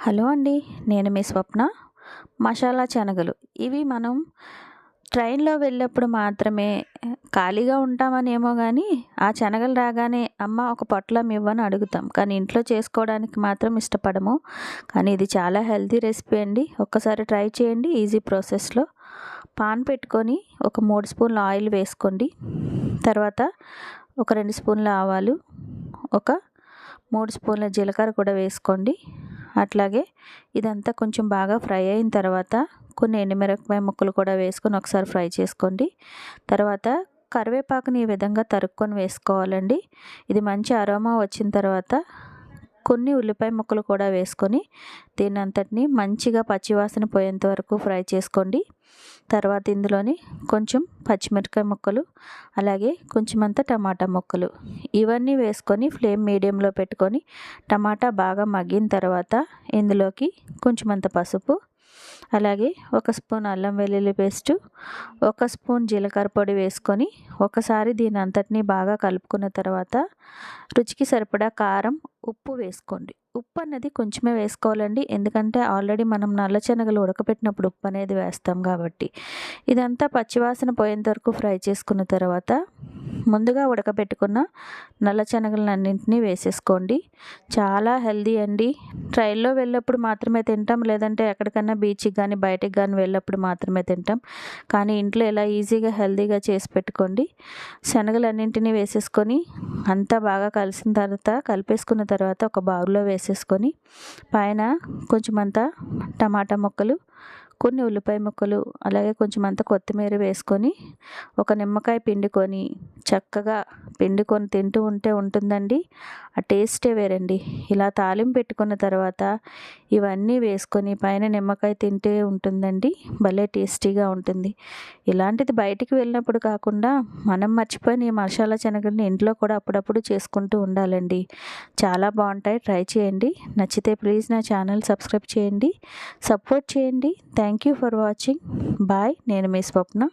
Hello అండి. నేను మీ స్వప్న. మసాలా శనగలు ఇవి మనం ట్రైన్‌లో వెళ్ళినప్పుడు మాత్రమే ఖాళీగా ఉంటామనేమో గానీ, ఆ శనగలు రాగానే అమ్మ ఒక పొట్లం ఇవ్వని అడుగుతాం. కానీ ఇంట్లో చేసుకోవడానికి మాత్రం ఇష్టపడము. కానీ ఇది చాలా హెల్తీ రెసిపీ అండి. ఒక్కసారి ట్రై చేయండి ఈజీ ప్రాసెస్‌లో. పాన్ పెట్టుకొని ఒక 3 స్పూన్ల ఆయిల్ వేసుకోండి. తర్వాత ఒక 2 స్పూన్ల ఆవాలు, ఒక 3 స్పూన్ల జీలకర్ర కూడా వేసుకోండి. అట్లాగే ఇదంతా కొంచెం బాగా ఫ్రై అయిన తర్వాత కొన్ని ఎండుమిరపకాయ ముక్కలు కూడా వేసుకొని ఒకసారి ఫ్రై చేసుకోండి. తర్వాత కరివేపాకుని ఈ విధంగా తరుక్కొని వేసుకోవాలండి. ఇది మంచి అరోమా వచ్చిన తర్వాత కొన్ని ఉల్లిపాయ ముక్కలు కూడా వేసుకొని దీన్ని అంతటిని మంచిగా పచ్చివాసన పోయేంత వరకు ఫ్రై చేసుకోండి. తర్వాత ఇందులోని కొంచెం పచ్చిమిరపకాయ ముక్కలు, అలాగే కొంచెమంత టమాటా ముక్కలు ఇవన్నీ వేసుకొని ఫ్లేమ్ మీడియంలో పెట్టుకొని టమాటా బాగా మగ్గిన తర్వాత ఇందులోకి కొంచెమంత పసుపు, అలాగే ఒక స్పూన్ అల్లం వెల్లుల్లి పేస్టు, ఒక స్పూన్ జీలకర్ర పొడి వేసుకొని ఒకసారి దీని అంతటినీ బాగా కలుపుకున్న తర్వాత రుచికి సరిపడా కారం, ఉప్పు వేసుకోండి. ఉప్పు అన్నది కొంచెమే వేసుకోవాలండి. ఎందుకంటే ఆల్రెడీ మనం నల్ల శనగలు ఉడకపెట్టినప్పుడు ఉప్పు అనేది వేస్తాం కాబట్టి. ఇదంతా పచ్చివాసన పోయేంత వరకు ఫ్రై చేసుకున్న తర్వాత ముందుగా ఉడకబెట్టుకున్న నల్ల శనగలన్నింటినీ వేసేసుకోండి. చాలా హెల్దీ అండి. ట్రైన్‌లో వెళ్ళినప్పుడు మాత్రమే తింటాం, లేదంటే ఎక్కడికన్నా బీచ్‌కి కానీ బయటికి కానీ వెళ్ళినప్పుడు మాత్రమే తింటాం. కానీ ఇంట్లో ఇలా ఈజీగా హెల్దీగా చేసి పెట్టుకోండి. శనగలన్నింటినీ వేసేసుకొని అంతా బాగా కలిపేసుకున్న తర్వాత ఒక బౌల్‌లో వేసేసుకొని పైన కొంచెమంత టమాటా ముక్కలు, కొన్ని ఉల్లిపాయ ముక్కలు, అలాగే కొంచెమంత కొత్తిమీర వేసుకొని ఒక నిమ్మకాయ పిండుకొని చక్కగా పిండుకొని తింటూ ఉంటే ఉంటుందండి. ఆ టేస్టే వేరండి. ఇలా తాలింపు పెట్టుకున్న తర్వాత ఇవన్నీ వేసుకొని పైన నిమ్మకాయ తింటే ఉంటుందండి. భలే టేస్టీగా ఉంటుంది. ఇలాంటిది బయటికి వెళ్ళినప్పుడు కాకుండా మనం మర్చిపోయిన ఈ మసాలా శనగల్ని ఇంట్లో కూడా అప్పుడప్పుడు చేసుకుంటూ ఉండాలండి. చాలా బాగుంటాయి. ట్రై చేయండి. నచ్చితే ప్లీజ్ నా ఛానల్ సబ్స్క్రైబ్ చేయండి, సపోర్ట్ చేయండి. Thank you for watching. Bye. నేను మీ స్వప్న.